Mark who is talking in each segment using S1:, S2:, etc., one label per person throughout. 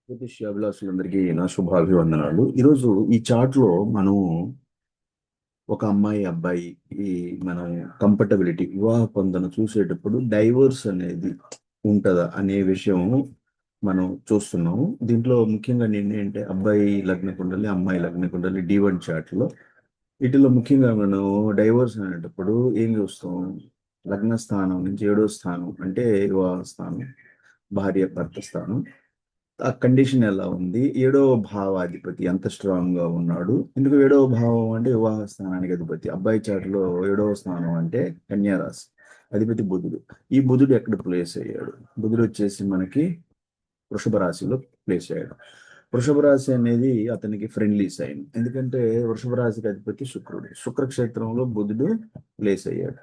S1: జ్యోతిష్యాభిలాషులందరికీ నా శుభాభివందనాలు. ఈరోజు ఈ చార్ట్ లో మనం ఒక అమ్మాయి అబ్బాయి ఈ మనం కంఫర్టబిలిటీ వివాహ పొందన చూసేటప్పుడు డైవర్స్ అనేది ఉంటుందా అనే విషయం మనం చూస్తున్నాము. దీంట్లో ముఖ్యంగా నేను ఏంటంటే అబ్బాయి లగ్న కుండలి అమ్మాయి లగ్న కుండలి D1 చార్ట్ లో వీటిలో ముఖ్యంగా మనం డైవర్స్ అనేటప్పుడు ఏం చూస్తాం? లగ్న స్థానం నుంచి 7వ స్థానం అంటే వివాహ స్థానం, భార్య భర్త స్థానం. ఆ కండిషన్ ఎలా ఉంది? 7వ భావాధిపతి ఎంత స్ట్రాంగ్ గా ఉన్నాడు? ఎందుకు 7వ భావం అంటే వివాహ స్థానానికి అధిపతి. అబ్బాయి చాటులో 7వ స్థానం అంటే కన్యా రాశి, అధిపతి బుధుడు. ఈ బుధుడు ఎక్కడ ప్లేస్ అయ్యాడు? బుధుడు వచ్చేసి మనకి వృషభ రాశిలో ప్లేస్ అయ్యాడు. వృషభ రాశి అనేది అతనికి ఫ్రెండ్లీ సైన్, ఎందుకంటే వృషభ రాశికి అధిపతి శుక్రుడు. శుక్రక్షేత్రంలో బుధుడు ప్లేస్ అయ్యాడు.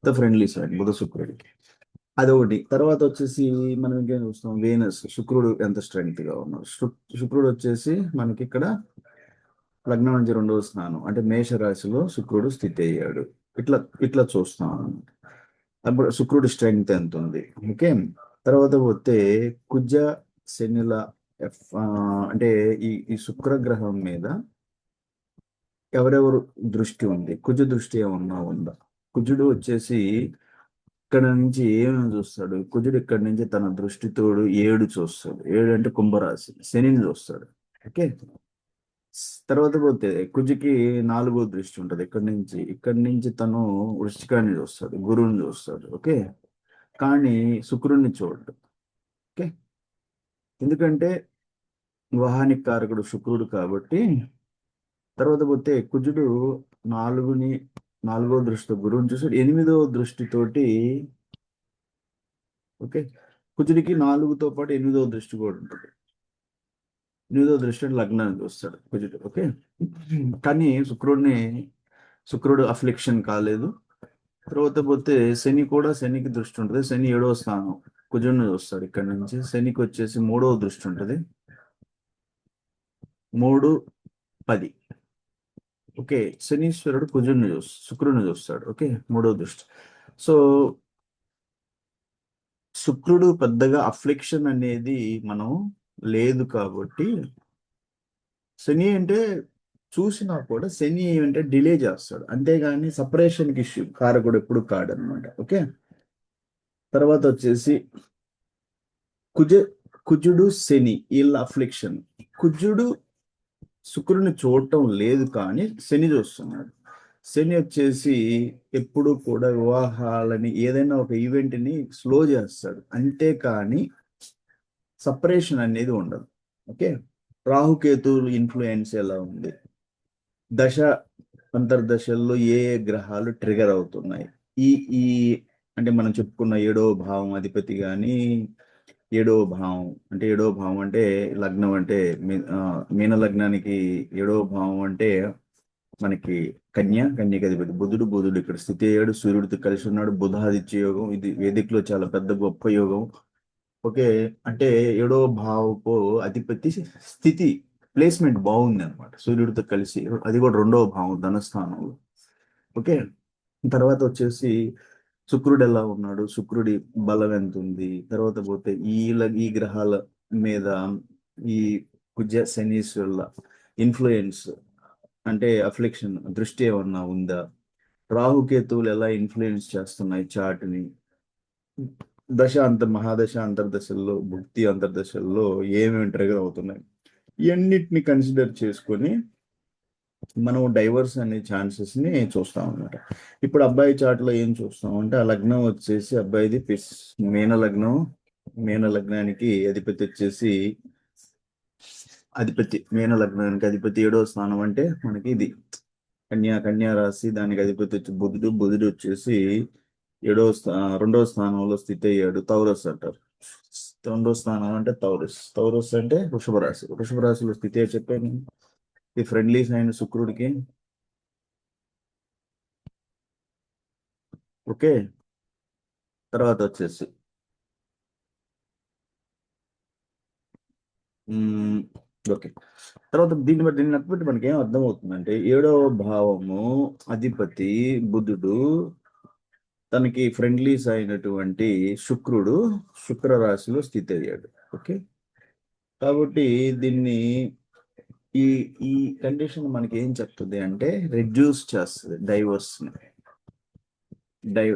S1: ఫ్రెండ్లీ సైన్ బుధ శుక్రుడికి. అదొకటి. తర్వాత వచ్చేసి మనం ఇంకేం చూస్తాం? వేనస్, శుక్రుడు ఎంత స్ట్రెంగ్త్ గా ఉన్నాడు. శుక్రుడు వచ్చేసి మనకి ఇక్కడ లగ్నం నుంచి 2వ స్థానం అంటే మేష రాశిలో శుక్రుడు స్థితి అయ్యాడు. ఇట్లా ఇట్లా చూస్తాం అన్నమాట. అప్పుడు శుక్రుడి స్ట్రెంగ్త్ ఎంత ఉంది? ఓకే. తర్వాత పోతే కుజ శనిల అంటే ఈ శుక్రగ్రహం మీద ఎవరెవరు దృష్టి ఉంది? కుజ దృష్టి ఏమన్నా ఉందా? కుజుడు వచ్చేసి ఇక్కడ నుంచి ఏమేమి చూస్తాడు? కుజుడు ఇక్కడ నుంచి తన దృష్టితోడు 7 చూస్తాడు. 7 అంటే కుంభరాశి, శనిని చూస్తాడు. ఓకే. తర్వాత పోతే కుజుకి 4వ దృష్టి ఉంటుంది. ఇక్కడి నుంచి తను వృశ్చికాన్ని చూస్తాడు, గురువుని చూస్తాడు. ఓకే. కానీ శుక్రుడిని చూడడు. ఓకే. ఎందుకంటే వివాహానికి కారకుడు శుక్రుడు కాబట్టి. తర్వాత పోతే కుజుడు 4వ దృష్టితో గురువుని చూసాడు, 8వ దృష్టితోటి. ఓకే. కుజుడికి 4తో పాటు 8వ దృష్టి కూడా ఉంటుంది. 8వ దృష్టి అంటే లగ్నాన్ని చూస్తాడు కుజుడు. ఓకే. కానీ శుక్రుడు అఫ్లిక్షన్ కాలేదు. తర్వాత పోతే శనికి దృష్టి ఉంటుంది. శని 7వ స్థానం కుజుడిని చూస్తాడు. ఇక్కడ నుంచి శనికి వచ్చేసి 3వ దృష్టి ఉంటుంది. 3, 10. ఓకే. శనీశ్వరుడు శుక్రుడిని చూస్తాడు. ఓకే. 3వ దృష్టి. సో శుక్రుడు పెద్దగా అఫ్లిక్షన్ అనేది మనం లేదు కాబట్టి, శని అంటే చూసినా కూడా శని అంటే డిలే చేస్తాడు, అంతేగాని సపరేషన్కి కారకుడు ఎప్పుడు కాడనమాట. ఓకే. తర్వాత వచ్చేసి కుజ కుజుడు శని వీళ్ళ అఫ్లిక్షన్. కుజుడు శుక్రుని చూడటం లేదు, కానీ శని చూస్తున్నాడు. శని వచ్చేసి ఎప్పుడు కూడా వివాహాలని ఏదైనా ఒక ఈవెంట్ని స్లో చేస్తాడు, అంతేకాని సపరేషన్ అనేది ఉండదు. ఓకే. రాహుకేతువులు ఇన్ఫ్లుయెన్స్ ఎలా ఉంది? దశ అంతర్దశల్లో ఏ ఏ గ్రహాలు ట్రిగర్ అవుతున్నాయి? ఈ ఈ అంటే మనం చెప్పుకున్న 7వ భావం అధిపతి కానీ, 7వ భావం అంటే లగ్నం అంటే మీన లగ్నానికి 7వ భావం అంటే మనకి కన్యకి అధిపతి బుధుడు ఇక్కడ స్థితి అయ్యాడు. సూర్యుడితో కలిసి ఉన్నాడు. బుధాదిత్య యోగం, ఇది వేదికలో చాలా పెద్ద గొప్ప యోగం. ఓకే. అంటే 7వ భావపు అధిపతి స్థితి ప్లేస్మెంట్ బాగుంది అనమాట, సూర్యుడితో కలిసి. అది కూడా 2వ భావం ధనస్థానంలో. ఓకే. తర్వాత వచ్చేసి శుక్రుడు ఎలా ఉన్నాడు? శుక్రుడి బలం ఎంత ఉంది? తర్వాత పోతే ఈ గ్రహాల మీద ఈ కుజ శనీశ్వరుల ఇన్ఫ్లుయెన్స్ అంటే అఫ్లిక్షన్ దృష్టి ఏమన్నా ఉందా? రాహుకేతువులు ఎలా ఇన్ఫ్లుయెన్స్ చేస్తున్నాయి చార్ట్ని? మహాదశ అంతర్దశల్లో, భుక్తి అంతర్దశల్లో ఏమేమి ట్రిగర్ అవుతున్నాయి? ఇవన్నిటిని కన్సిడర్ చేసుకొని మనం డైవర్స్ అనే ఛాన్సెస్ ని చూస్తాం అనమాట. ఇప్పుడు అబ్బాయి చార్ట్ లో ఏం చూస్తాం అంటే, ఆ లగ్నం వచ్చేసి అబ్బాయిది మీన లగ్నం. మీన లగ్నానికి అధిపతి వచ్చేసి మీన లగ్నానికి అధిపతి 7వ స్థానం అంటే మనకి ఇది కన్యా రాశి. దానికి అధిపతి వచ్చి బుధుడు వచ్చేసి 2వ స్థానంలో స్థితి అయ్యాడు. తౌరస్ అంటారు. 2వ స్థానం అంటే తౌరస్ అంటే వృషభ రాశిలో స్థితి అయ్యి చెప్పాను. ఈ ఫ్రెండ్లీ సైన్ శుక్రుడికి. ఓకే. తర్వాత వచ్చేసి ఓకే. తర్వాత దీన్ని బట్టి మనకి ఏం అర్థమవుతుందంటే, 7వ భావము అధిపతి బుధుడు, తనకి ఫ్రెండ్లీస్ అయినటువంటి శుక్ర రాశిలో స్థితి అయ్యాడు. ఓకే. కాబట్టి దీన్ని ఈ ఈ కండిషన్ మనకి ఏం చెప్తుంది అంటే రెడ్యూస్ చేస్తుంది డైవర్స్ ని.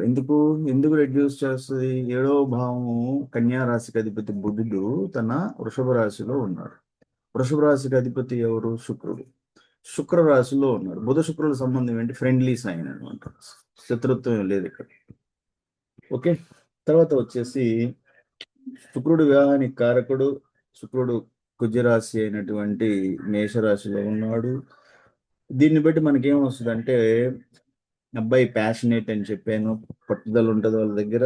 S1: ఎందుకు ఎందుకు రెడ్యూస్ చేస్తుంది? 7వ భావము కన్యా రాశికి అధిపతి బుధుడు తన వృషభ రాశిలో ఉన్నాడు. వృషభ రాశికి అధిపతి ఎవరు? శుక్రుడు. శుక్ర రాశిలో ఉన్నాడు. బుధ శుక్రుల సంబంధం ఏంటి? ఫ్రెండ్లీ సైన్ అనమాట. శత్రుత్వం లేదు ఇక్కడ. ఓకే. తర్వాత వచ్చేసి శుక్రుడు వివాహానికి కారకుడు. శుక్రుడు కుజరాశి అయినటువంటి మేషరాశిలో ఉన్నాడు. దీన్ని బట్టి మనకేం వస్తుంది అంటే అబ్బాయి ప్యాషనేట్ అని చెప్పాను, పట్టుదల ఉంటుంది వాళ్ళ దగ్గర.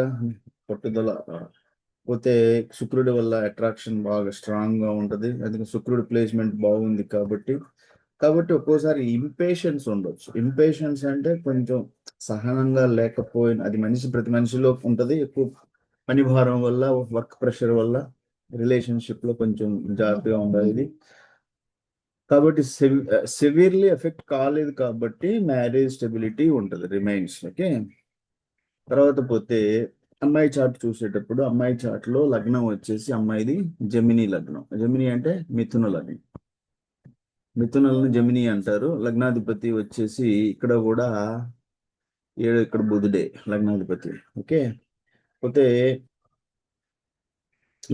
S1: పట్టుదల పోతే శుక్రుడి వల్ల అట్రాక్షన్ బాగా స్ట్రాంగ్ గా ఉంటది. అందుకే శుక్రుడి ప్లేస్మెంట్ బాగుంది కాబట్టి ఒక్కోసారి ఇంపేషన్స్ ఉండొచ్చు. ఇంపేషన్స్ అంటే కొంచెం సహనంగా లేకపోయిన, అది ప్రతి మనిషిలో ఉంటది. ఎక్కువ పని భారం వల్ల, వర్క్ ప్రెషర్ వల్ల రిలేషన్షిప్ లో కొంచెం జాగ్రత్తగా ఉండాలి ఇది. కాబట్టి సివియర్లీ ఎఫెక్ట్ కాలేదు కాబట్టి మ్యారేజ్ స్టెబిలిటీ ఉంటుంది, రిమైన్స్. ఓకే. తర్వాత పోతే అమ్మాయి చార్ట్ చూసేటప్పుడు అమ్మాయి చార్ట్ లో లగ్నం వచ్చేసి అమ్మాయిది జమినీ లగ్నం. జమినీ అంటే మిథున లగ్నం. మిథునలను జమినీ అంటారు. లగ్నాధిపతి వచ్చేసి ఇక్కడ కూడా ఇక్కడ బుధుడే లగ్నాధిపతి. ఓకే. పోతే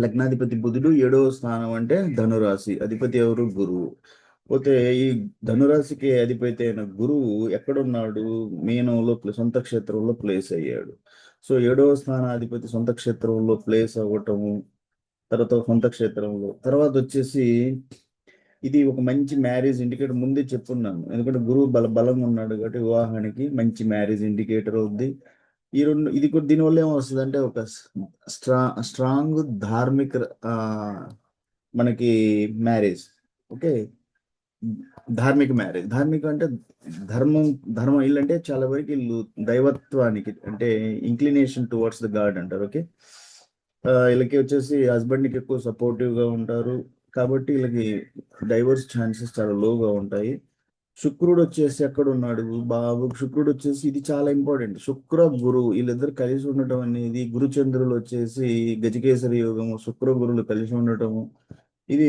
S1: లగ్నాధిపతి బుధుడు 7వ స్థానం అంటే ధనురాశి, అధిపతి ఎవరు? గురువు. పోతే ఈ ధనురాశికి అధిపతి అయిన గురువు ఎక్కడున్నాడు? మీనంలో సొంత క్షేత్రంలో ప్లేస్ అయ్యాడు. సో 7వ స్థానాధిపతి సొంత క్షేత్రంలో ప్లేస్ అవ్వటము, తర్వాత సొంత క్షేత్రంలో, తర్వాత వచ్చేసి ఇది ఒక మంచి మ్యారేజ్ ఇండికేటర్. ముందే చెప్పున్నాను, ఎందుకంటే గురువు బలంగా ఉన్నాడు కాబట్టి వివాహానికి మంచి మ్యారేజ్ ఇండికేటర్ అవుద్ది. ఈ రెండు ఇది కూడా దీనివల్ల ఏమొస్తుంది అంటే ఒక స్ట్రాంగ్ ధార్మిక మనకి మ్యారేజ్. ఓకే. ధార్మిక మ్యారేజ్. ధార్మిక అంటే ధర్మం ఇల్లు అంటే చాలా వరకు ఇల్లు దైవత్వానికి అంటే ఇంక్లినేషన్ టువర్డ్స్ ద గాడ్ అంటారు. ఓకే. వీళ్ళకి వచ్చేసి హస్బెండ్కి ఎక్కువ సపోర్టివ్ గా ఉంటారు కాబట్టి వీళ్ళకి డైవర్స్ ఛాన్సెస్ చాలా లోగా ఉంటాయి. శుక్రుడు వచ్చేసి ఎక్కడ ఉన్నాడు? బాబు శుక్రుడు వచ్చేసి ఇది చాలా ఇంపార్టెంట్. శుక్ర గురువు వీళ్ళిద్దరు కలిసి ఉండటం అనేది, గురుచంద్రులు వచ్చేసి గజకేసరి యోగము, శుక్ర గురువులు కలిసి ఉండటము, ఇది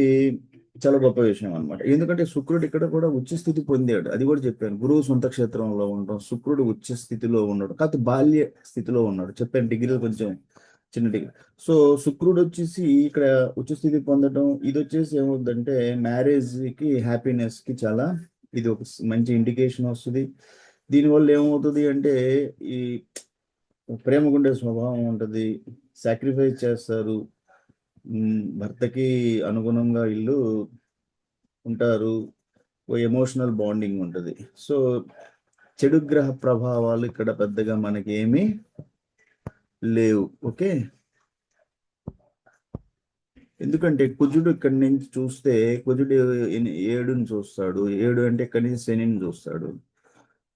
S1: చాలా గొప్ప విషయం అనమాట. ఎందుకంటే శుక్రుడు ఇక్కడ కూడా ఉచ్చ స్థితి పొందాడు. అది కూడా చెప్పాను, గురువు సొంత క్షేత్రంలో ఉండడం, శుక్రుడు ఉచ్చ స్థితిలో ఉండడం, కాకపోతే బాల్య స్థితిలో ఉన్నాడు. చెప్పాను డిగ్రీలు కొంచెం చిన్న డిగ్రీ. సో శుక్రుడు వచ్చేసి ఇక్కడ ఉచ్చ స్థితి పొందడం, ఇది వచ్చేసి ఏమవుతుందంటే మ్యారేజ్ కి, హ్యాపీనెస్ కి చాలా ఇది ఒక మంచి ఇండికేషన్ వస్తుంది. దీనివల్ల ఏమవుతుంది అంటే ఈ ప్రేమగుండే స్వభావం ఉంటుంది, సాక్రిఫైస్ చేస్తారు, భర్తకి అనుగుణంగా ఇల్లు ఉంటారు, ఎమోషనల్ బాండింగ్ ఉంటుంది. సో చెడు గ్రహ ప్రభావాలు ఇక్కడ పెద్దగా మనకి ఏమీ లేవు. ఓకే. ఎందుకంటే కుజుడు ఇక్కడి నుంచి చూస్తే, కుజుడు 7ని చూస్తాడు. 7 అంటే ఇక్కడి నుంచి శనిని చూస్తాడు.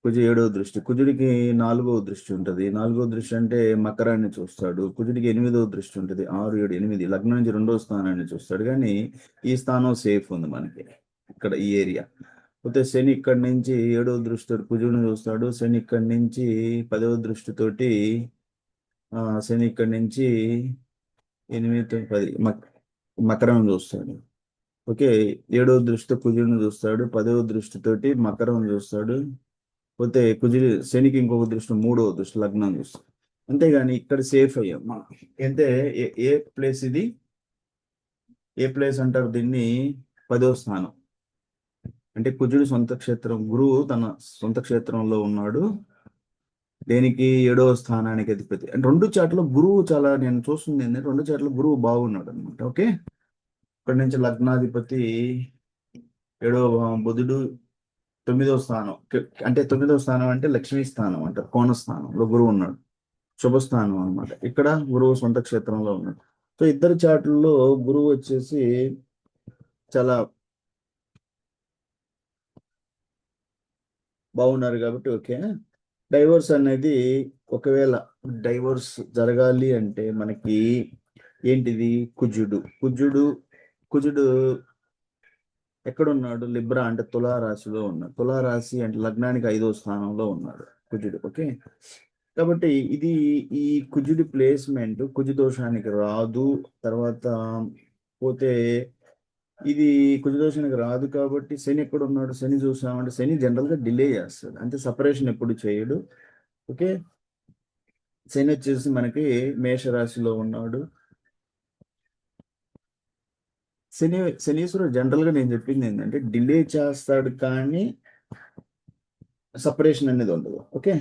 S1: కుజు 7వ దృష్టి, కుజుడికి 4వ దృష్టి ఉంటుంది. 4వ దృష్టి అంటే మకరాన్ని చూస్తాడు. కుజుడికి 8వ దృష్టి ఉంటుంది. 6, 7, 8 లగ్నం నుంచి 2వ స్థానాన్ని చూస్తాడు. కానీ ఈ స్థానం సేఫ్ ఉంది మనకి ఇక్కడ ఈ ఏరియా. పోతే శని ఇక్కడి నుంచి 7వ దృష్టి కుజుడిని చూస్తాడు. శని ఇక్కడి నుంచి 10వ దృష్టితోటి శని ఇక్కడి నుంచి 8, 10 మకరం చూస్తాడు. ఓకే. 7వ దృష్టితో కుజుడిని చూస్తాడు. 10వ దృష్టితోటి మకరం చూస్తాడు. పోతే శనికి ఇంకొక దృష్టి, 3వ దృష్టి లగ్నం చూస్తాడు. అంతేగాని ఇక్కడ సేఫ్ అయ్యాం మనం. అంటే ఏ ప్లేస్ ఇది? ఏ ప్లేస్ అంటారు దీన్ని? 10వ స్థానం. అంటే కుజుడు సొంత క్షేత్రం, గురువు తన సొంత క్షేత్రంలో ఉన్నాడు. దేనికి? 7వ స్థానానికి అధిపతి. అంటే 2 చాట్ల గురువు చాలా, నేను చూస్తుంది ఏంటంటే 2 చాట్ల గురువు బాగున్నాడు అనమాట. ఓకే. ఇక్కడ నుంచి లగ్నాధిపతి 7వ బుధుడు 9వ స్థానం, అంటే 9వ స్థానం అంటే లక్ష్మీ స్థానం అంటారు. కోణ స్థానంలో గురువు ఉన్నాడు, శుభస్థానం అనమాట. ఇక్కడ గురువు సొంత క్షేత్రంలో ఉన్నాడు. సో ఇద్దరు చాట్లలో గురువు వచ్చేసి చాలా బాగున్నారు కాబట్టి ఓకే. డైవర్స్ అనేది, ఒకవేళ డైవర్స్ జరగాలి అంటే మనకి ఏంటిది? కుజుడు ఎక్కడున్నాడు? లిబ్రా అంటే తులారాశిలో ఉన్నాడు. తులారాశి అంటే లగ్నానికి 5వ స్థానంలో ఉన్నాడు కుజుడు. ఓకే. కాబట్టి ఇది ఈ కుజుడి ప్లేస్మెంట్ కుజు దోషానికి రాదు. తర్వాత పోతే ఇది కుజదోషానికి రాదు కాబట్టి శని ఎక్కడ ఉన్నాడు, శని చూసామంటే శని జనరల్గా డిలే చేస్తాడు, అంటే సపరేషన్ ఎప్పుడు చేయడు. ఓకే, శని వచ్చేసి మనకి మేషరాశిలో ఉన్నాడు. శనీశ్వరుడు జనరల్గా నేను చెప్పింది ఏంటంటే డిలే చేస్తాడు కానీ సపరేషన్ అనేది ఉండదు. ఓకే,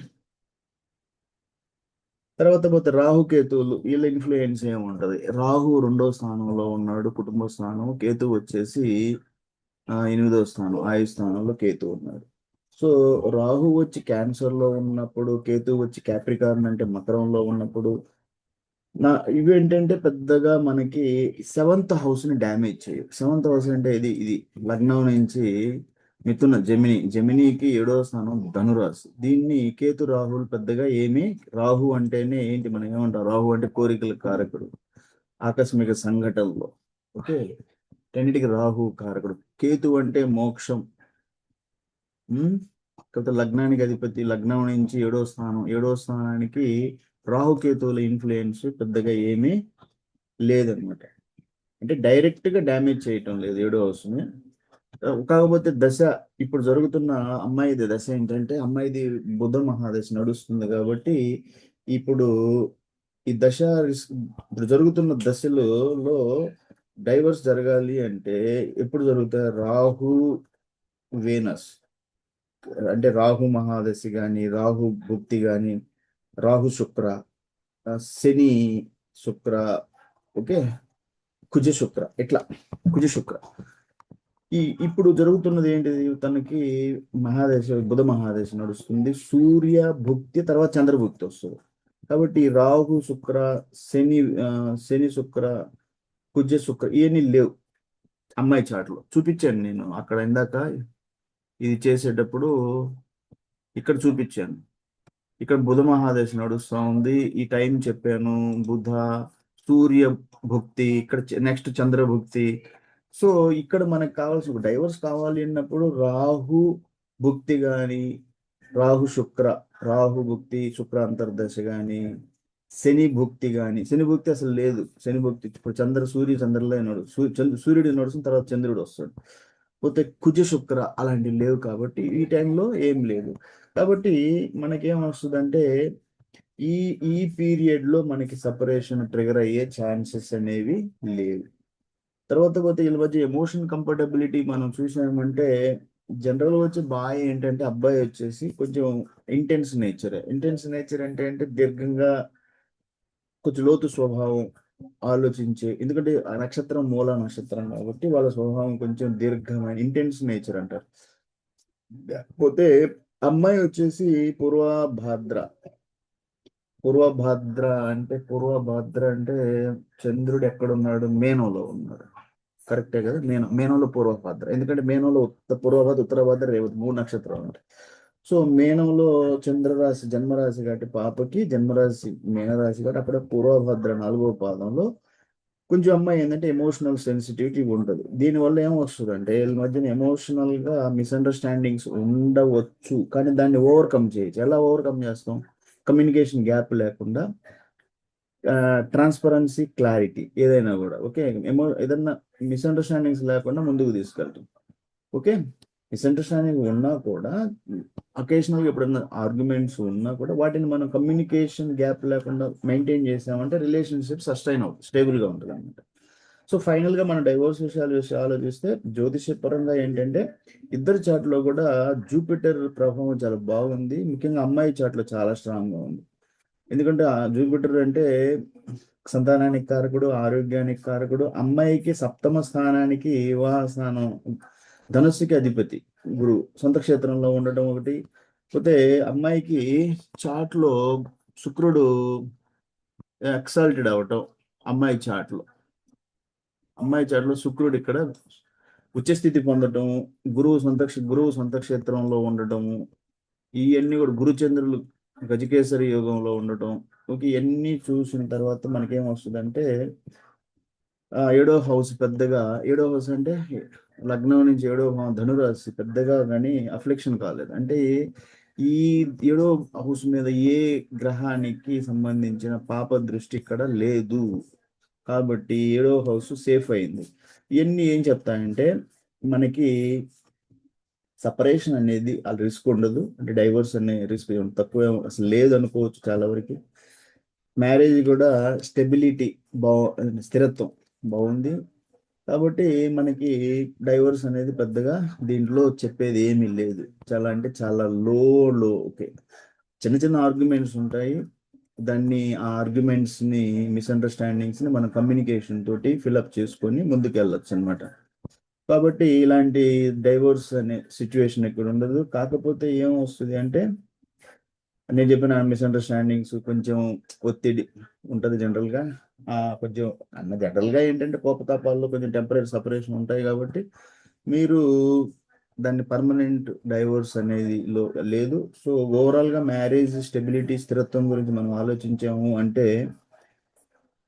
S1: తర్వాత పోతే రాహుకేతువులు వీళ్ళ ఇన్ఫ్లుయెన్స్ ఏముంటది. రాహు 2వ స్థానంలో ఉన్నాడు, కుటుంబ స్థానం. కేతువు వచ్చేసి 8వ స్థానం, ఆయు స్థానంలో కేతువు ఉన్నాడు. సో రాహు వచ్చి క్యాన్సర్ లో ఉన్నప్పుడు, కేతువు వచ్చి క్యాప్రికార్న్ అంటే మకరంలో ఉన్నప్పుడు, ఇవి ఏంటంటే పెద్దగా మనకి సెవెంత్ హౌస్ ని డ్యామేజ్ చేయవు. సెవెంత్ హౌస్ అంటే ఇది లగ్నం నుంచి మిథున, జమినీకి 7వ స్థానం ధనురాశి. దీన్ని కేతు రాహుల్ పెద్దగా ఏమి, రాహు అంటేనే ఏంటి మనం ఏమంటాం, రాహు అంటే కోరికల కారకుడు, ఆకస్మిక సంఘటనలో. ఓకే, రెండింటికి రాహు కారకుడు. కేతు అంటే మోక్షం. కాకపోతే లగ్నానికి అధిపతి, లగ్నం నుంచి 7వ స్థానం, 7వ స్థానానికి రాహుకేతువుల ఇన్ఫ్లుయెన్స్ పెద్దగా ఏమీ లేదనమాట. అంటే డైరెక్ట్ గా డ్యామేజ్ చేయటం లేదు 7వ హౌస్ని. కాకపోతే దశ ఇప్పుడు జరుగుతున్న అమ్మాయిది దశ ఏంటంటే, అమ్మాయిది బుధ మహాదశ నడుస్తుంది కాబట్టి ఇప్పుడు ఈ దశ ఇప్పుడు జరుగుతున్న దశలో డైవర్స్ జరగాలి అంటే ఎప్పుడు జరుగుతాయి, రాహు వేనస్ అంటే రాహు మహాదశి కానీ, రాహు భుక్తి కానీ, రాహు శుక్ర, శని శుక్ర, ఓకే, కుజ శుక్ర, ఇట్లా కుజ శుక్ర. ఇప్పుడు జరుగుతున్నది ఏంటిది, తనకి మహాదశ బుధ మహాదశ నడుస్తుంది. సూర్య భుక్తి తర్వాత చంద్రభుక్తి వస్తుంది. కాబట్టి రాహు శుక్ర, శని శని శుక్ర, కుజ శుక్ర ఇవన్నీ లేవు అమ్మాయి చాట్లో. చూపించాను నేను అక్కడ ఇందాక ఇది చేసేటప్పుడు, ఇక్కడ చూపించాను. ఇక్కడ బుధ మహాదశ నడుస్తూ ఉంది, ఈ టైం చెప్పాను. బుధ, సూర్య భుక్తి, ఇక్కడ నెక్స్ట్ చంద్రభుక్తి. సో ఇక్కడ మనకు కావాల్సిన డైవర్స్ కావాలి అన్నప్పుడు రాహు భుక్తి కానీ, రాహు శుక్ర, రాహు భుక్తి శుక్ర అంతర్దశ కానీ, శని భుక్తి కానీ. శని భుక్తి అసలు లేదు. శని భుక్తి ఇప్పుడు సూర్య చంద్రులే సూర్యుడు నడుస్తున్న తర్వాత చంద్రుడు వస్తాడు. పోతే కుజ శుక్ర అలాంటివి లేవు కాబట్టి ఈ టైంలో ఏం లేదు. కాబట్టి మనకేం వస్తుందంటే ఈ ఈ పీరియడ్ లో మనకి సపరేషన్ ట్రిగర్ అయ్యే ఛాన్సెస్ అనేవి లేవు. తర్వాత పోతే వీళ్ళ మధ్య ఎమోషన్ కంఫర్టబిలిటీ మనం చూసామంటే జనరల్ వచ్చి బాయ్ ఏంటంటే అబ్బాయి వచ్చేసి కొంచెం ఇంటెన్స్ నేచర్. ఇంటెన్స్ నేచర్ అంటే దీర్ఘంగా కొంచెం లోతు స్వభావం, ఆలోచించే. ఎందుకంటే ఆ నక్షత్రం మూల నక్షత్రం కాబట్టి వాళ్ళ స్వభావం కొంచెం దీర్ఘమైన ఇంటెన్స్ నేచర్ అంటారు. పోతే అమ్మాయి వచ్చేసి పూర్వభాద్ర. పూర్వభాద్ర అంటే చంద్రుడు ఎక్కడున్నాడు, మేనంలో ఉన్నాడు. కరెక్టే కదా, మేనంలో పూర్వభాద్ర. ఎందుకంటే మేనంలో పూర్వభాద్ర, ఉత్తరభాద్ర, రేవతి 3 నక్షత్రాలు ఉంటాయి. సో మేనంలో చంద్రరాశి జన్మరాశి కాబట్టి పాపకి జన్మరాశి మీనరాశి కాబట్టి అక్కడ పూర్వభద్ర 4వ పాదంలో కొంచెం అమ్మాయి ఏంటంటే ఎమోషనల్ సెన్సిటివిటీ ఉంటుంది. దీనివల్ల ఏమొస్తుంది అంటే వీళ్ళ మధ్యన ఎమోషనల్ గా మిస్అండర్స్టాండింగ్స్ ఉండవచ్చు, కానీ దాన్ని ఓవర్కమ్ చేయొచ్చు. ఎలా ఓవర్కమ్ చేస్తాం, కమ్యూనికేషన్ గ్యాప్ లేకుండా, ట్రాన్స్పరెన్సీ, క్లారిటీ, ఏదైనా కూడా. ఓకే, ఏదన్నా మిస్అండర్స్టాండింగ్స్ లేకుండా ముందుకు తీసుకెళ్తాం. ఓకే, మిస్అండర్స్టాండింగ్ ఉన్నా కూడా అకేషనల్గా ఎప్పుడన్నా ఆర్గ్యుమెంట్స్ ఉన్నా కూడా వాటిని మనం కమ్యూనికేషన్ గ్యాప్ లేకుండా మెయింటైన్ చేసామంటే రిలేషన్షిప్ సస్టైన్ అవుతుంది, స్టేబుల్గా ఉంటుంది అనమాట. సో ఫైనల్గా మనం డైవోర్స్ విషయాలు ఆలోచిస్తే జ్యోతిష పరంగా ఏంటంటే ఇద్దరు చాట్లో కూడా జూపిటర్ ప్రభావం చాలా బాగుంది. ముఖ్యంగా అమ్మాయి చాట్లో చాలా స్ట్రాంగ్గా ఉంది. ఎందుకంటే ఆ జూపిటర్ అంటే సంతానానికి కారకుడు, ఆరోగ్యానికి కారకుడు. అమ్మాయికి 7మ స్థానానికి, వివాహ స్థానం, ధనుస్సుకి అధిపతి గురువు, సొంత క్షేత్రంలో ఉండటం ఒకటి. పోతే అమ్మాయికి చాట్లో శుక్రుడు ఎక్సాల్టెడ్ అవటం, అమ్మాయి చాట్లో శుక్రుడు ఇక్కడ ఉచ్చస్థితి పొందటం, గురువు సొంత క్షేత్రంలో ఉండటము, ఇవన్నీ కూడా గురుచంద్రులు గజకేసరి యోగంలో ఉండటం. ఓకే, ఇవన్నీ చూసిన తర్వాత మనకేం వస్తుందంటే 7వ హౌస్ పెద్దగా, 7వ హౌస్ అంటే లగ్నం నుంచి 7వ భావం ధనురాశి పెద్దగా కానీ అఫ్లిక్షన్ కాలేదు. అంటే ఈ 7వ హౌస్ మీద ఏ గ్రహానికి సంబంధించిన పాప దృష్టి ఇక్కడ లేదు. కాబట్టి 7వ హౌస్ సేఫ్ అయింది. ఇవన్నీ ఏం చెప్తాయంటే మనకి సపరేషన్ అనేది ఆ రిస్క్ ఉండదు, అంటే డైవర్స్ అనే రిస్క్ తక్కువ అసలు లేదు అనుకోవచ్చు చాలా వరకు. మ్యారేజ్ కూడా స్టెబిలిటీ స్థిరత్వం బాగుంది. కాబట్టి మనకి డైవర్స్ అనేది పెద్దగా దీంట్లో చెప్పేది ఏమీ లేదు. చాలా అంటే చాలా లో ఓకే, చిన్న చిన్న ఆర్గ్యుమెంట్స్ ఉంటాయి. దాన్ని ఆ ఆర్గ్యుమెంట్స్ని మిస్అండర్స్టాండింగ్స్ని మన కమ్యూనికేషన్ తోటి ఫిలప్ చేసుకొని ముందుకు వెళ్ళొచ్చు అనమాట. కాబట్టి ఇలాంటి డైవోర్స్ అనే సిచ్యువేషన్ ఇక్కడ ఉండదు. కాకపోతే ఏమొస్తుంది అంటే నేను చెప్పిన మిస్అండర్స్టాండింగ్స్, కొంచెం ఒత్తిడి ఉంటుంది జనరల్గా. కొంచెం జనరల్గా ఏంటంటే కోపతాపాల్లో కొంచెం టెంపరీ సపరేషన్ ఉంటాయి. కాబట్టి మీరు దాన్ని పర్మనెంట్ డైవోర్స్ అనేది లేదు. సో ఓవరాల్గా మ్యారేజ్ స్టెబిలిటీ స్థిరత్వం గురించి మనం ఆలోచించాము అంటే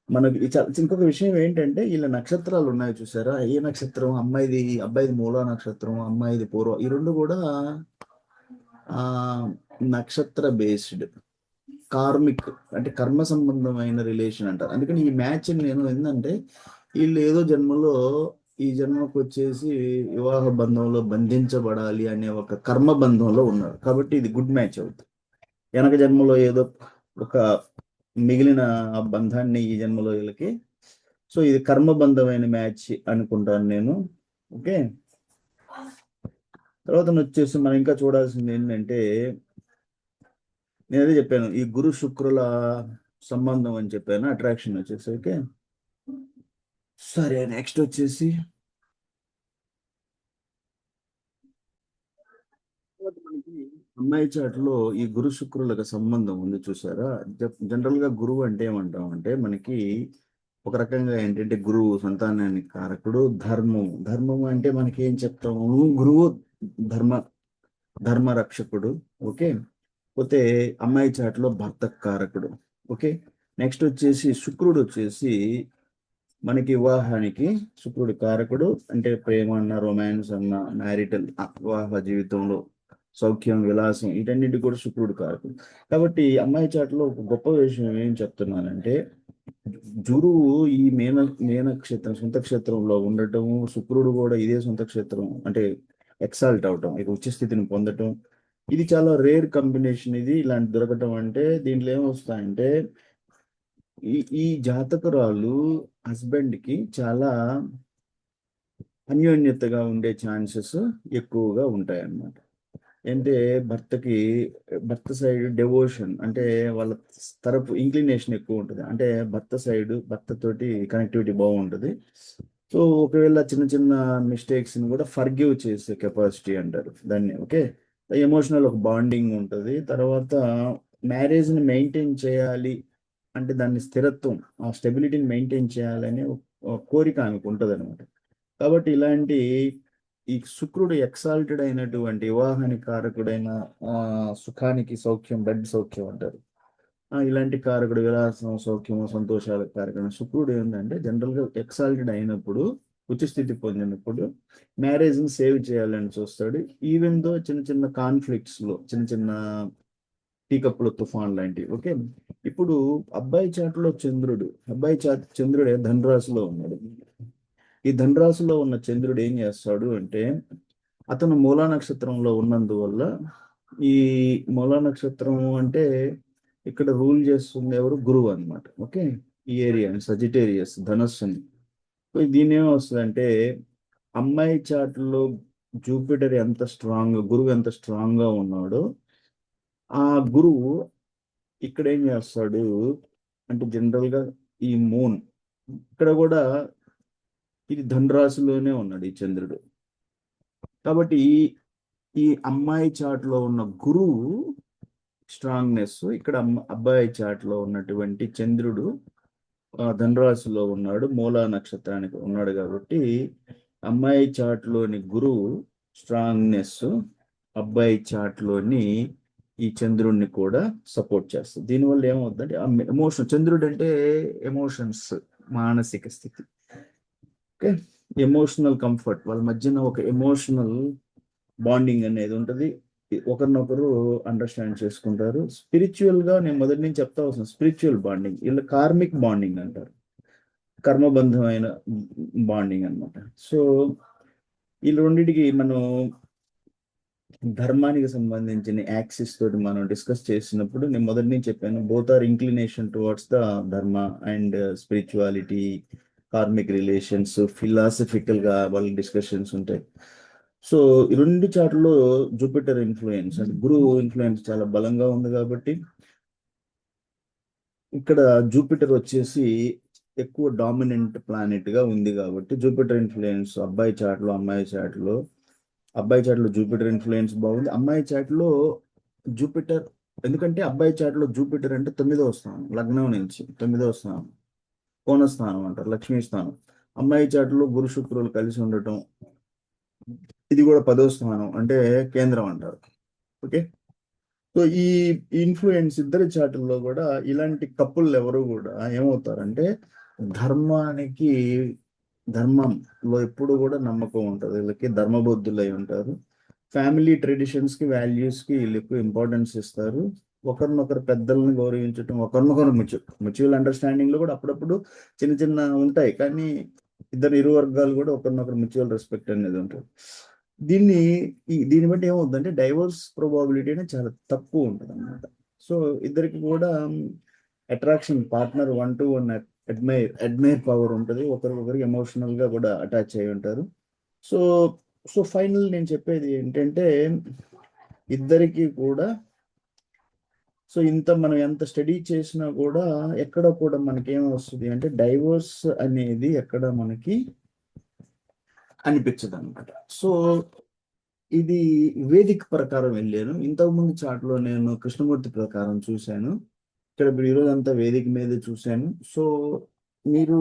S1: మనకి ఇంకొక విషయం ఏంటంటే వీళ్ళ నక్షత్రాలు ఉన్నాయి చూసారా, ఏ నక్షత్రం అబ్బాయిది మూలా నక్షత్రం, అమ్మాయిది పూర్వ, ఈ రెండు కూడా ఆ నక్షత్ర బేస్డ్ కార్మిక్ అంటే కర్మ సంబంధమైన రిలేషన్ అంటారు. అందుకని ఈ మ్యాచ్ నేను ఏంటంటే వీళ్ళు ఏదో జన్మలో ఈ జన్మకు వచ్చేసి వివాహ బంధంలో బంధించబడాలి అనే ఒక కర్మ బంధంలో ఉన్నారు. కాబట్టి ఇది గుడ్ మ్యాచ్ అవుతుంది. వెనక జన్మలో ఏదో ఒక మిగిలిన ఆ బంధాన్ని ఈ జన్మలో వీళ్ళకి, సో ఇది కర్మబంధమైన మ్యాచ్ అనుకుంటాను నేను. ఓకే, తర్వాత వచ్చేసి మనం ఇంకా చూడాల్సింది ఏంటంటే నేను అదే చెప్పాను, ఈ గురు శుక్రుల సంబంధం అని చెప్పాను, అట్రాక్షన్ వచ్చేసి. ఓకే, సరే నెక్స్ట్ వచ్చేసి మనకి అమ్మాయి చాటులో ఈ గురు శుక్రులకు సంబంధం ఉంది చూసారా. జనరల్ గా గురువు అంటే ఏమంటాం అంటే మనకి ఒక రకంగా ఏంటంటే గురువు సంతానానికి కారకుడు, ధర్మం అంటే మనకి ఏం చెప్తాము, గురువు ధర్మ ధర్మ రక్షకుడు. ఓకే, పోతే అమ్మాయి చాటులో భర్త కారకుడు. ఓకే, నెక్స్ట్ వచ్చేసి శుక్రుడు వచ్చేసి మనకి వివాహానికి శుక్రుడు కారకుడు, అంటే ప్రేమ అన్న, రొమాన్స్ అన్న, మ్యారిటల్ వివాహ జీవితంలో సౌఖ్యం, విలాసం, వీటన్నిటి కూడా శుక్రుడు కారకుడు. కాబట్టి అమ్మాయి చాటులో ఒక గొప్ప విషయం ఏం చెప్తున్నానంటే గురువు ఈ నక్షత్రం సొంత క్షేత్రంలో ఉండటము, శుక్రుడు కూడా ఇదే సొంత క్షేత్రం అంటే ఎక్సాల్ట్ అవటం, ఇక ఉచ్చ స్థితిని పొందటం, ఇది చాలా రేర్ కాంబినేషన్. ఇది ఇలాంటి దొరకటం అంటే దీంట్లో ఏమొస్తాయంటే ఈ జాతకురాలు హస్బెండ్ కి చాలా అన్యోన్యతగా ఉండే ఛాన్సెస్ ఎక్కువగా ఉంటాయి అన్నమాట. అంటే భర్త సైడ్ డెవోషన్ అంటే వాళ్ళ తరపు ఇంక్లినేషన్ ఎక్కువ ఉంటుంది. అంటే భర్త తోటి కనెక్టివిటీ బాగుంటుంది. సో ఒకవేళ చిన్న చిన్న మిస్టేక్స్ ని కూడా ఫర్గివ్ చేసే కెపాసిటీ అంటారు దాన్ని. ఓకే, ఎమోషనల్ ఒక బాండింగ్ ఉంటుంది. తర్వాత మ్యారేజ్ ని మెయింటైన్ చేయాలి అంటే దాన్ని స్థిరత్వం, ఆ స్టెబిలిటీని మెయింటైన్ చేయాలనే ఒక కోరిక ఆమెకు ఉంటుంది అనమాట. కాబట్టి ఇలాంటి ఈ శుక్రుడు ఎక్సాల్టెడ్ అయినటువంటి వివాహానికి కారకుడైన సుఖానికి సౌఖ్యం, బెడ్ సౌఖ్యం అంటారు. ఇలాంటి కారకుడు విలాసం, సౌఖ్యము, సంతోషాలకు కారకుడు శుక్రుడు ఏంటంటే జనరల్గా ఎక్సాల్టెడ్ అయినప్పుడు, ఉచ్చస్థితి పొందినప్పుడు మ్యారేజ్ని సేవ్ చేయాలని చూస్తాడు. ఈవెన్ దో చిన్న చిన్న కాన్ఫ్లిక్ట్స్లో, చిన్న చిన్న టీకప్పుల తుఫాన్ లాంటివి. ఓకే, ఇప్పుడు చంద్రుడే ధనురాశిలో ఉన్నాడు. ఈ ధనురాశిలో ఉన్న చంద్రుడు ఏం చేస్తాడు అంటే అతను మూలా నక్షత్రంలో ఉన్నందువల్ల, ఈ మూలా నక్షత్రం అంటే ఇక్కడ రూల్ చేస్తుంది ఎవరు, గురువు అనమాట. ఓకే, ఈ ఏరియా సజిటేరియస్ ధనస్సుని. దీని ఏమొస్తుందంటే అమ్మాయి చాట్లో జూపిటర్ ఎంత స్ట్రాంగ్, గురువు ఎంత స్ట్రాంగ్ గా ఉన్నాడో ఆ గురువు ఇక్కడ ఏం చేస్తాడు అంటే జనరల్ గా ఈ మూన్ ఇక్కడ కూడా ఇది ధనురాశిలోనే ఉన్నాడు ఈ చంద్రుడు. కాబట్టి ఈ అమ్మాయి చాట్లో ఉన్న గురువు స్ట్రాంగ్నెస్, ఇక్కడ అబ్బాయి చాట్లో ఉన్నటువంటి చంద్రుడు ధనురాశిలో ఉన్నాడు, మూలా నక్షత్రానికి ఉన్నాడు. కాబట్టి అమ్మాయి చాట్లోని గురువు స్ట్రాంగ్నెస్ అబ్బాయి చాట్లోని ఈ చంద్రుడిని కూడా సపోర్ట్ చేస్తుంది. దీనివల్ల ఏమవుతుందంటే చంద్రుడు అంటే ఎమోషన్స్, మానసిక స్థితి. ఓకే, ఎమోషనల్ కంఫర్ట్, వాళ్ళ మధ్యన ఒక ఎమోషనల్ బాండింగ్ అనేది ఉంటుంది. ఒకరినొకరు అండర్స్టాండ్ చేసుకుంటారు. స్పిరిచువల్ గా నేను మొదటి నుంచి చెప్తా వస్తాను, స్పిరిచువల్ బాండింగ్, వీళ్ళు కార్మిక్ బాండింగ్ అంటారు. కర్మబంధమైన బాండింగ్ అన్నమాట. సో ఈ రెండింటికి మనం ధర్మానికి సంబంధించిన యాక్సిస్ తోటి మనం డిస్కస్ చేసినప్పుడు నేను మొదటి నుంచి చెప్పాను, both are inclination towards the dharma and spirituality, karmic relations, philosophical గా వాళ్ళ డిస్కషన్స్ ఉంటాయి. సో ఈ రెండు చాట్లలో జూపిటర్ ఇన్ఫ్లుయెన్స్ అంటే గురువు ఇన్ఫ్లుయెన్స్ చాలా బలంగా ఉంది కాబట్టి ఇక్కడ జూపిటర్ వచ్చేసి ఎక్కువ డామినెంట్ ప్లానెట్ గా ఉంది కాబట్టి జూపిటర్ ఇన్ఫ్లుయెన్స్ అబ్బాయి చాట్లో అమ్మాయి చాట్లో, అబ్బాయి చాట్లో జూపిటర్ ఇన్ఫ్లుయెన్స్ బాగుంది, అమ్మాయి చాట్లో జూపిటర్, ఎందుకంటే అబ్బాయి చాట్లో జూపిటర్ అంటే 9వ స్థానం, లగ్నం నుంచి 9వ స్థానం, కోణ స్థానం అంటారు, లక్ష్మీ స్థానం. అమ్మాయి చాట్లో గురు శుక్రులు కలిసి ఉండటం, ఇది కూడా 10వ స్థానం అంటే కేంద్రం అంటారు. ఓకే. సో ఈ ఇన్ఫ్లుయెన్స్ ఇద్దరి చాటుల్లో కూడా ఇలాంటి కప్పులు ఎవరు కూడా ఏమవుతారంటే ధర్మానికి, ధర్మంలో ఎప్పుడు కూడా నమ్మకం ఉంటుంది, వీళ్ళకి ధర్మబుద్ధులు అయి ఉంటారు. ఫ్యామిలీ ట్రెడిషన్స్ కి, వాల్యూస్ కి వీళ్ళు ఎక్కువ ఇంపార్టెన్స్ ఇస్తారు. ఒకరినొకరు పెద్దలను గౌరవించడం, ఒకరినొకరు మ్యూచువల్ అండర్స్టాండింగ్ లో కూడా అప్పుడప్పుడు చిన్న చిన్న ఉంటాయి, కానీ ఇరు వర్గాలు కూడా ఒకరినొకరు మ్యూచువల్ రెస్పెక్ట్ అనేది ఉంటుంది. దీన్ని దీన్ని బట్టి ఏమవుతుందంటే డైవర్స్ ప్రాబబిలిటీ అనేది చాలా తక్కువ ఉంటుంది అనమాట. సో ఇద్దరికి కూడా attraction, partner 1-to-1 admire power ఉంటుంది, ఒకరికొకరికి ఎమోషనల్ గా కూడా అటాచ్ అయి ఉంటారు. సో సో ఫైనల్ నేను చెప్పేది ఏంటంటే ఇద్దరికి కూడా, సో ఇంత మనం ఎంత స్టడీ చేసినా కూడా ఎక్కడ కూడా మనకి ఏం వస్తుంది అంటే డైవర్స్ అనేది ఎక్కడ మనకి అనిపించదు అనమాట. సో ఇది వేదిక ప్రకారం వెళ్ళాను, ఇంతకుముందు చాట్లో నేను కృష్ణమూర్తి ప్రకారం చూశాను, ఇక్కడ ఇప్పుడు ఈరోజు అంతా వేదిక మీద చూశాను. సో మీరు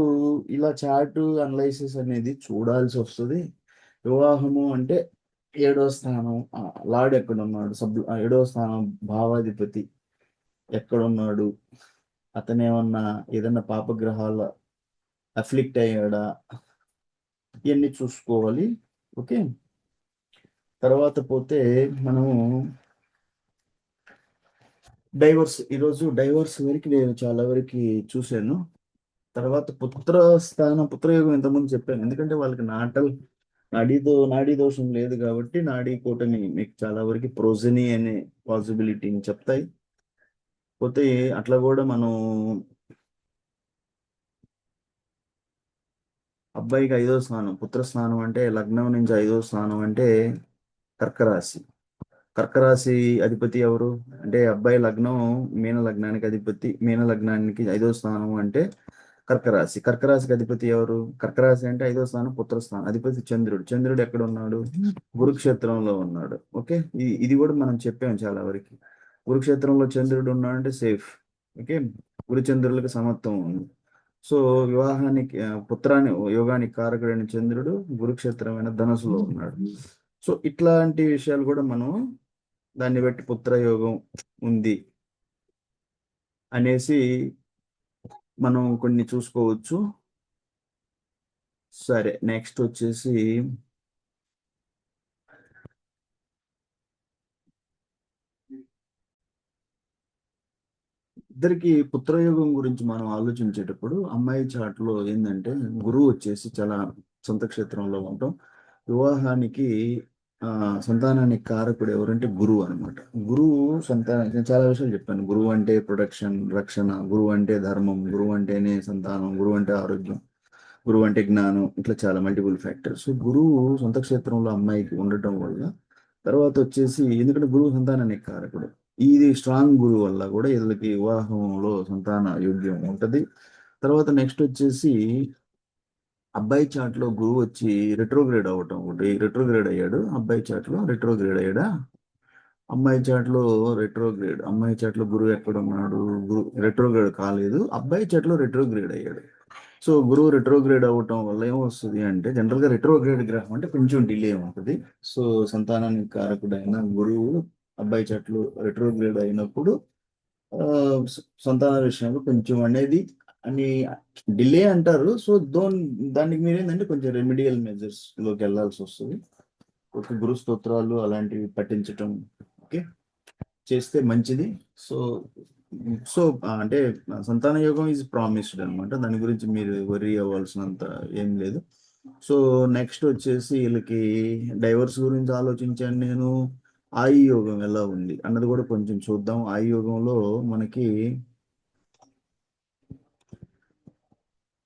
S1: ఇలా చార్ట్ అనలైసిస్ అనేది చూడాల్సి వస్తుంది. వివాహము అంటే 7వ స్థానం, లార్డ్ ఎక్కడున్నాడు, 7వ స్థానం భావాధిపతి ఎక్కడున్నాడు, అతనేమన్నా ఏదన్నా పాపగ్రహాల అఫ్లిక్ట్ అయ్యాడా, ఇవన్నీ చూసుకోవాలి. ఓకే. తర్వాత పోతే మనము డైవర్స్, ఈరోజు డైవర్స్ వరకు నేను చాలా వరకు చూశాను. తర్వాత పుత్రయోగం ఇంతకుముందు చెప్పాను, ఎందుకంటే వాళ్ళకి నాడీ దోషం లేదు కాబట్టి నాడీ కూటమి మీకు చాలా వరకు ప్రోజనీ అనే పాసిబిలిటీని చెప్తాయి. పోతే అట్లా కూడా మనం అబ్బాయికి 5వ స్థానం పుత్రస్థానం అంటే లగ్నం నుంచి 5వ స్థానం అంటే కర్కరాశి. కర్కరాశి అధిపతి ఎవరు అంటే అబ్బాయి లగ్నం మీన లగ్నానికి అధిపతి, మీన లగ్నానికి 5వ స్థానం అంటే కర్కరాశి. కర్కరాశికి అధిపతి ఎవరు, కర్కరాశి అంటే 5వ స్థానం పుత్రస్థానం, అధిపతి చంద్రుడు. చంద్రుడు ఎక్కడ ఉన్నాడు, కురుక్షేత్రంలో ఉన్నాడు. ఓకే. ఇది కూడా మనం చెప్పాము చాలా వరకు, కురుక్షేత్రంలో చంద్రుడు ఉన్నాడంటే సేఫ్. ఓకే. గురుచంద్రులకు సమత్వం ఉంది. సో వివాహానికి పుత్రాన్ని యోగానికి కారకుడైన చంద్రుడు గురుక్షేత్రమైన ధనుసులో ఉన్నాడు. సో ఇట్లాంటి విషయాలు కూడా మనం దాన్ని బట్టి పుత్రయోగం ఉంది అనేసి మనం కొన్ని చూసుకోవచ్చు. సరే, నెక్స్ట్ వచ్చేసి ఇద్దరికి పుత్రయోగం గురించి మనం ఆలోచించేటప్పుడు అమ్మాయి చాట్లో ఏంటంటే గురువు వచ్చేసి చాలా సొంత క్షేత్రంలో ఉంటాం. వివాహానికి సంతానానికి కారకుడు ఎవరంటే గురువు అనమాట. గురువు నేను చాలా విషయాలు చెప్పాను, గురువు అంటే ప్రొటెక్షన్, రక్షణ, గురువు అంటే ధర్మం, గురువు అంటేనే సంతానం, గురువు అంటే ఆరోగ్యం, గురువు అంటే జ్ఞానం, ఇట్లా చాలా మల్టిపుల్ ఫ్యాక్టర్స్. గురువు సొంత క్షేత్రంలో అమ్మాయికి ఉండటం వల్ల, తర్వాత వచ్చేసి ఎందుకంటే గురువు సంతానానికి కారకుడు, ఇది స్ట్రాంగ్ గురువు వల్ల కూడా వీళ్ళకి వివాహంలో సంతాన యోగ్యం ఉంటది. తర్వాత నెక్స్ట్ వచ్చేసి అబ్బాయి చాట్లో గురువు వచ్చి రెట్రోగ్రేడ్ అవ్వటం, ఒకటి రెట్రోగ్రేడ్ అయ్యాడు అబ్బాయి చాట్లో, రెట్రోగ్రేడ్ అయ్యాడా, అమ్మాయి చాట్లో రెట్రోగ్రేడ్, అమ్మాయి చాట్లో గురువు ఎక్కడ ఉన్నాడు, గురు రెట్రోగ్రేడ్ కాలేదు, అబ్బాయి చాట్లో రెట్రోగ్రేడ్ అయ్యాడు. సో గురువు రెట్రోగ్రేడ్ అవ్వటం వల్ల ఏమొస్తుంది అంటే జనరల్గా రెట్రోగ్రేడ్ గ్రహం అంటే కొంచెం డిలే ఉంటుంది. సో సంతానానికి కారకుడైన గురువు అబ్బాయి చాట్లో రెట్రోగ్రేడ్ అయినప్పుడు సంతాన విషయంలో కొంచెం అనేది అని డిలే అంటారు. సో దానికి మీరు ఏంటంటే కొంచెం రెమిడియల్ మెజర్స్ లోకి వెళ్ళాల్సి వస్తుంది. ఒక గురు స్తోత్రాలు అలాంటివి పఠించటం ఓకే చేస్తే మంచిది. సో సో అంటే సంతాన యోగం ఈజ్ ప్రామిస్డ్ అనమాట. దాని గురించి మీరు వర్రీ అవ్వాల్సినంత ఏం లేదు. సో నెక్స్ట్ వచ్చేసి వీళ్ళకి డైవర్స్ గురించి ఆలోచించాను నేను. ఆయి యోగం ఎలా ఉంది అన్నది కూడా కొంచెం చూద్దాం. ఆయి యోగంలో మనకి